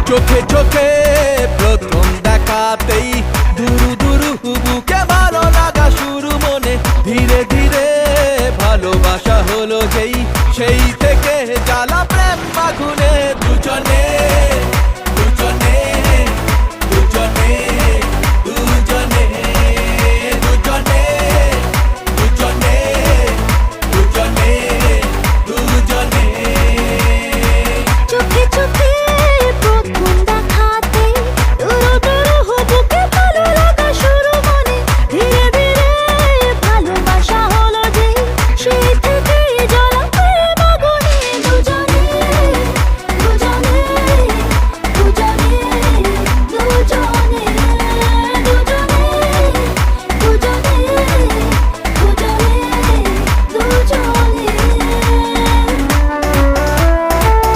চোখে চোখে প্রথম দেখাতেই দুরু দুরু বুকে ভালো লাগা শুরু মনে ধীরে ধীরে ভালোবাসা হলো যেই সেই থেকে জ্বালা প্রেম